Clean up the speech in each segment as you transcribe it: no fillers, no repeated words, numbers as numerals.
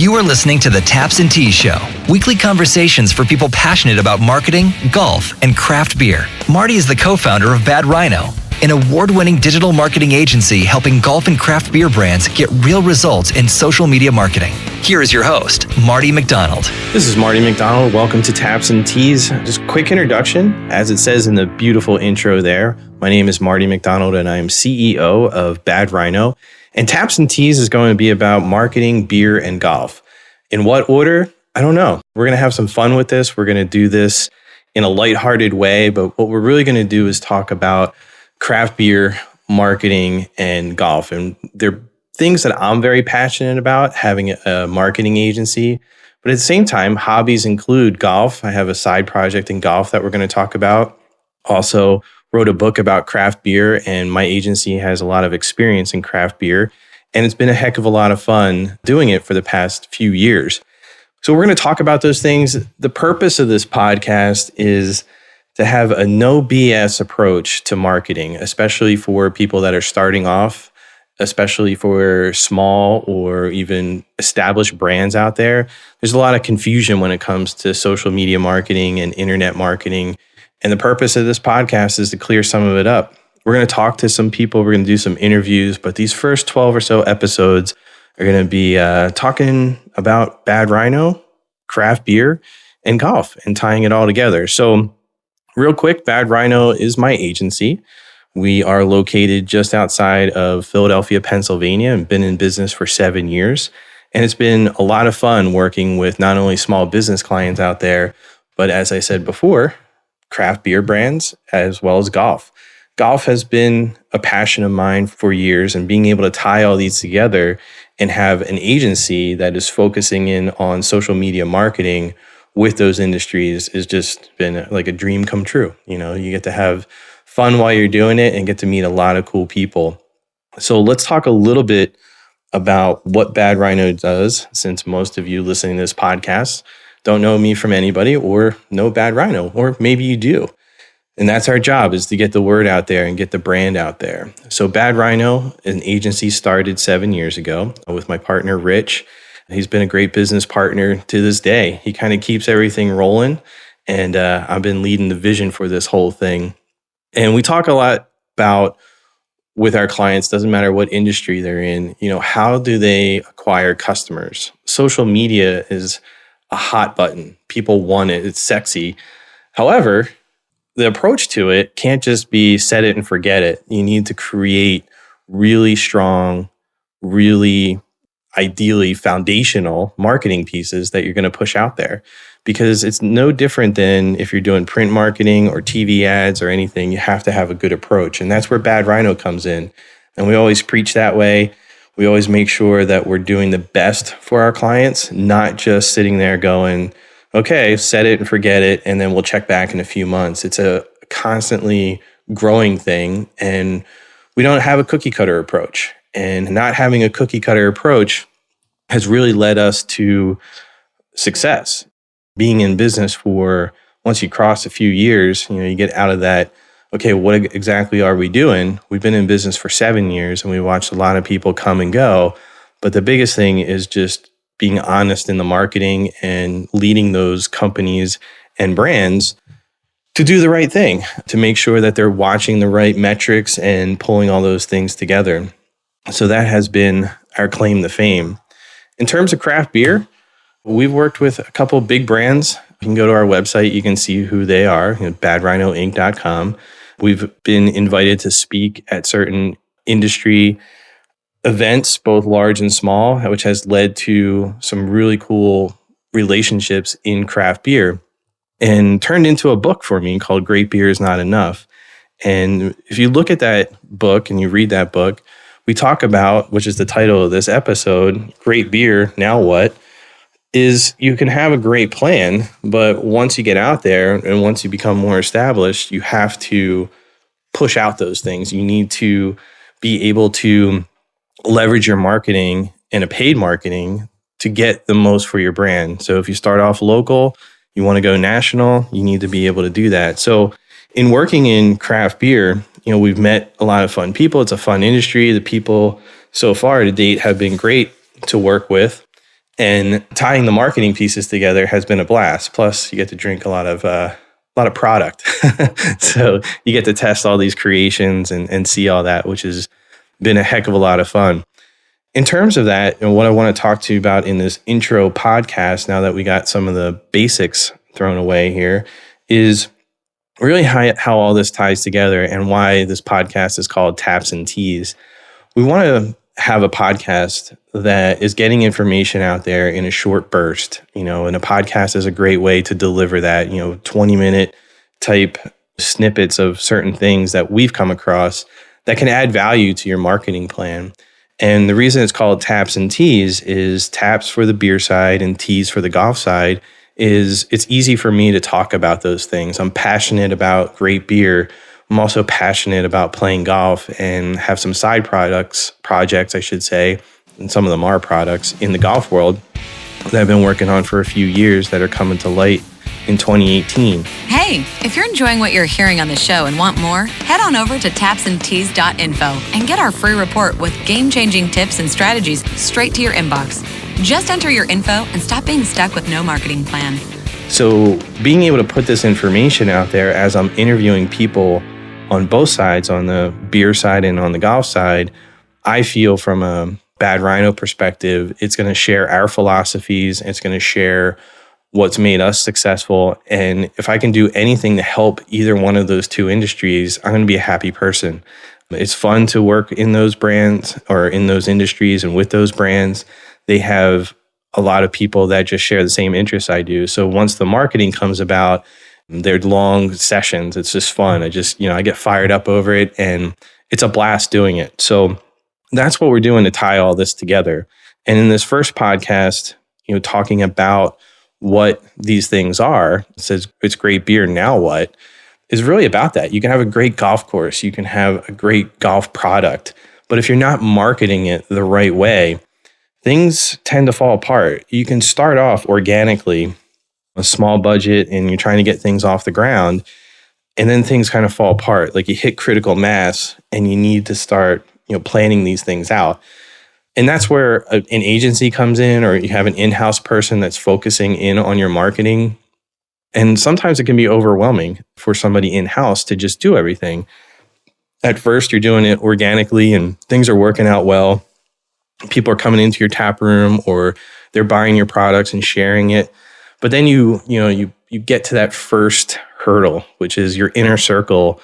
You are listening to the Taps and Teas Show, weekly conversations for people passionate about marketing, golf, and craft beer. Marty is the co-founder of Bad Rhino, an award-winning digital marketing agency helping golf and craft beer brands get real results in social media marketing. Here is your host, Marty Mcdonald. This is Marty Mcdonald. Welcome to Taps and Teas. Just a quick introduction. As it says in the beautiful intro there, my name is Marty Mcdonald and I am CEO of Bad Rhino. And Taps and Teas is going to be about marketing, beer, and golf. In what order? I don't know. We're going to have some fun with this. We're going to do this in a lighthearted way, but what we're really going to do is talk about craft beer, marketing, and golf. And they're things that I'm very passionate about, having a marketing agency. But at the same time, hobbies include golf. I have a side project in golf that we're going to talk about. Also, wrote a book about craft beer, and my agency has a lot of experience in craft beer. And it's been a heck of a lot of fun doing it for the past few years. So we're going to talk about those things. The purpose of this podcast is to have a no BS approach to marketing, especially for people that are starting off, especially for small or even established brands out there. There's a lot of confusion when it comes to social media marketing and internet marketing. And the purpose of this podcast is to clear some of it up. We're going to talk to some people. We're going to do some interviews. But these first 12 or so episodes are going to be talking about Bad Rhino, craft beer, and golf, and tying it all together. So real quick, Bad Rhino is my agency. We are located just outside of Philadelphia, Pennsylvania, and been in business for 7 years. And it's been a lot of fun working with not only small business clients out there, but as I said before, craft beer brands, as well as golf. Golf has been a passion of mine for years, and being able to tie all these together and have an agency that is focusing in on social media marketing with those industries has just been like a dream come true. You know, you get to have fun while you're doing it and get to meet a lot of cool people. So let's talk a little bit about what Bad Rhino does, since most of you listening to this podcast don't know me from anybody or know Bad Rhino, or maybe you do. And that's our job, is to get the word out there and get the brand out there. So Bad Rhino, an agency started 7 years ago with my partner, Rich. He's been a great business partner to this day. He kind of keeps everything rolling. And I've been leading the vision for this whole thing. And we talk a lot about, with our clients, doesn't matter what industry they're in, you know, how do they acquire customers? Social media is a hot button. People want it. It's sexy. However, the approach to it can't just be set it and forget it. You need to create really strong, really ideally foundational marketing pieces that you're going to push out there, because it's no different than if you're doing print marketing or TV ads or anything. You have to have a good approach. And that's where Bad Rhino comes in. And we always preach that way. We always make sure that we're doing the best for our clients, not just sitting there going, okay, set it and forget it, and then we'll check back in a few months. It's a constantly growing thing, and we don't have a cookie cutter approach. And not having a cookie cutter approach has really led us to success. Being in business for, once you cross a few years, you know, you get out of that, okay, what exactly are we doing? We've been in business for 7 years and we watched a lot of people come and go. But the biggest thing is just being honest in the marketing and leading those companies and brands to do the right thing, to make sure that they're watching the right metrics and pulling all those things together. So that has been our claim to fame. In terms of craft beer, we've worked with a couple of big brands. You can go to our website. You can see who they are, badrhinoinc.com. We've been invited to speak at certain industry events, both large and small, which has led to some really cool relationships in craft beer and turned into a book for me called Great Beer is Not Enough. And if you look at that book and you read that book, we talk about, which is the title of this episode, Great Beer, Now What? Is you can have a great plan, but once you get out there and once you become more established, you have to push out those things. You need to be able to leverage your marketing and a paid marketing to get the most for your brand. So if you start off local, you want to go national, you need to be able to do that. So in working in craft beer, you know, we've met a lot of fun people. It's a fun industry. The people so far to date have been great to work with. And tying the marketing pieces together has been a blast. Plus, you get to drink a lot of product. So you get to test all these creations and see all that, which has been a heck of a lot of fun. In terms of that, and what I want to talk to you about in this intro podcast, now that we got some of the basics thrown away here, is really how all this ties together and why this podcast is called Taps and Teas. We want to have a podcast that is getting information out there in a short burst, and a podcast is a great way to deliver that, 20-minute type snippets of certain things that we've come across that can add value to your marketing plan. And the reason it's called Taps and Teas is taps for the beer side and teas for the golf side is it's easy for me to talk about those things. I'm passionate about great beer. I'm also passionate about playing golf and have some side projects, I should say, and some of them are products in the golf world that I've been working on for a few years that are coming to light in 2018. Hey, if you're enjoying what you're hearing on the show and want more, head on over to tapsandteas.info and get our free report with game-changing tips and strategies straight to your inbox. Just enter your info and stop being stuck with no marketing plan. So being able to put this information out there as I'm interviewing people on both sides, on the beer side and on the golf side, I feel from a Bad Rhino perspective, it's going to share our philosophies. It's going to share what's made us successful. And if I can do anything to help either one of those two industries, I'm going to be a happy person. It's fun to work in those brands or in those industries and with those brands. They have a lot of people that just share the same interests I do. So once the marketing comes about, they're long sessions. It's just fun. I get fired up over it and it's a blast doing it. So that's what we're doing to tie all this together. And in this first podcast, talking about what these things are, it says it's great beer, now what, is really about that. You can have a great golf course. You can have a great golf product. But if you're not marketing it the right way, things tend to fall apart. You can start off organically, a small budget, and you're trying to get things off the ground, and then things kind of fall apart. Like you hit critical mass and you need to start, planning these things out. And that's where an agency comes in, or you have an in-house person that's focusing in on your marketing. And sometimes it can be overwhelming for somebody in-house to just do everything. At first, you're doing it organically and things are working out well. People are coming into your tap room or they're buying your products and sharing it. But then you get to that first hurdle, which is your inner circle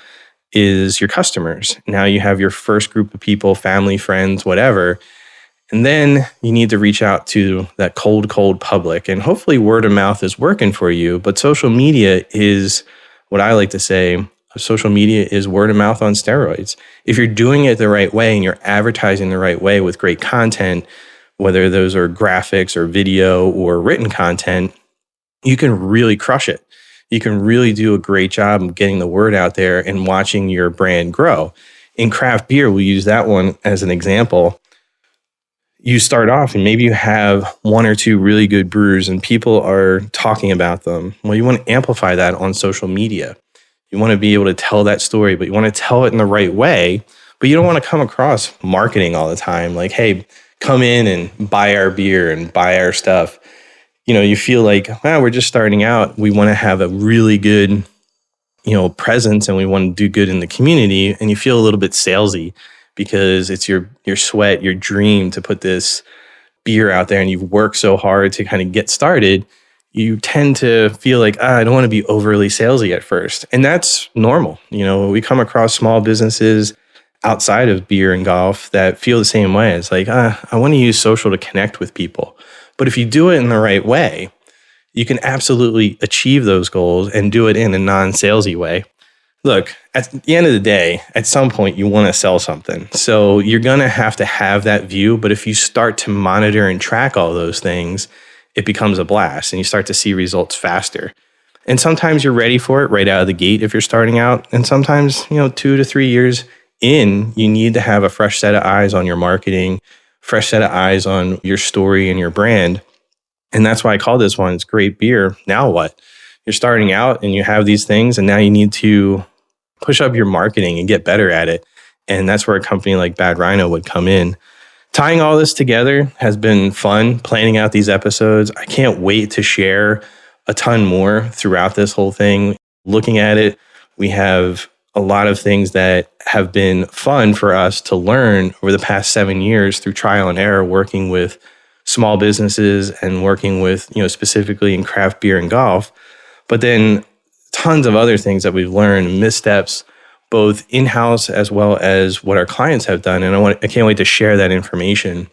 is your customers. Now you have your first group of people, family, friends, whatever. And then you need to reach out to that cold public. And hopefully word of mouth is working for you. But social media is what I like to say. Social media is word of mouth on steroids. If you're doing it the right way and you're advertising the right way with great content, whether those are graphics or video or written content, you can really crush it. You can really do a great job of getting the word out there and watching your brand grow. In craft beer, we use that one as an example. You start off and maybe you have one or two really good brewers and people are talking about them. Well, you want to amplify that on social media. You want to be able to tell that story, but you want to tell it in the right way. But you don't want to come across marketing all the time. Like, hey, come in and buy our beer and buy our stuff. You feel like, we're just starting out. We want to have a really good, presence and we want to do good in the community. And you feel a little bit salesy because it's your sweat, your dream to put this beer out there and you've worked so hard to kind of get started. You tend to feel like, I don't want to be overly salesy at first. And that's normal. We come across small businesses outside of beer and golf that feel the same way. It's like, I want to use social to connect with people. But if you do it in the right way, you can absolutely achieve those goals and do it in a non-salesy way. Look, at the end of the day, at some point, you want to sell something. So you're going to have that view. But if you start to monitor and track all those things, it becomes a blast and you start to see results faster. And sometimes you're ready for it right out of the gate if you're starting out. And sometimes, 2 to 3 years in, you need to have a fresh set of eyes on your marketing, fresh set of eyes on your story and your brand. And that's why I call this one, it's great beer. Now what? You're starting out and you have these things and now you need to push up your marketing and get better at it. And that's where a company like Bad Rhino would come in. tying all this together has been fun, planning out these episodes. I can't wait to share a ton more throughout this whole thing. Looking at it, we have a lot of things that have been fun for us to learn over the past 7 years through trial and error, working with small businesses and working with, specifically in craft beer and golf. But then tons of other things that we've learned, missteps, both in-house as well as what our clients have done. And I can't wait to share that information.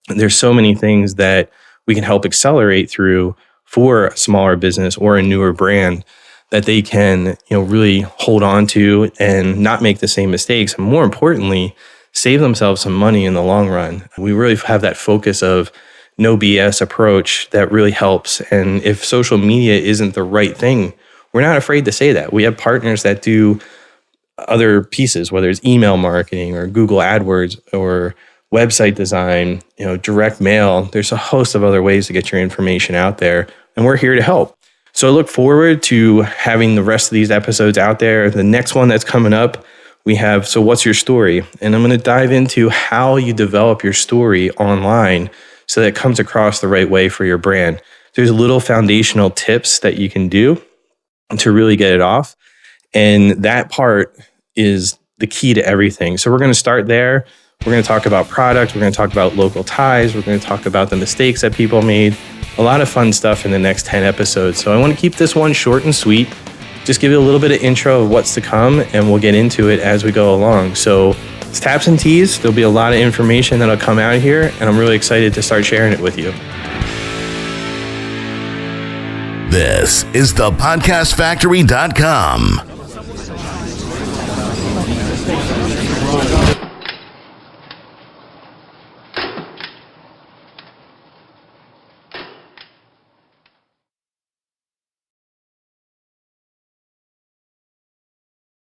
There's so many things that we can help accelerate through for a smaller business or a newer brand that they can, really hold on to and not make the same mistakes. And more importantly, save themselves some money in the long run. We really have that focus of no BS approach that really helps. And if social media isn't the right thing, we're not afraid to say that. We have partners that do other pieces, whether it's email marketing or Google AdWords or website design, direct mail. There's a host of other ways to get your information out there, and we're here to help. So I look forward to having the rest of these episodes out there. The next one that's coming up, we have So What's Your Story? And I'm going to dive into how you develop your story online so that it comes across the right way for your brand. There's little foundational tips that you can do to really get it off. And that part is the key to everything. So we're going to start there. We're going to talk about product. We're going to talk about local ties. We're going to talk about the mistakes that people made. A lot of fun stuff in the next 10 episodes. So I want to keep this one short and sweet. Just give you a little bit of intro of what's to come, and we'll get into it as we go along. So it's Taps and Teas. There'll be a lot of information that'll come out here, and I'm really excited to start sharing it with you. This is thepodcastfactory.com.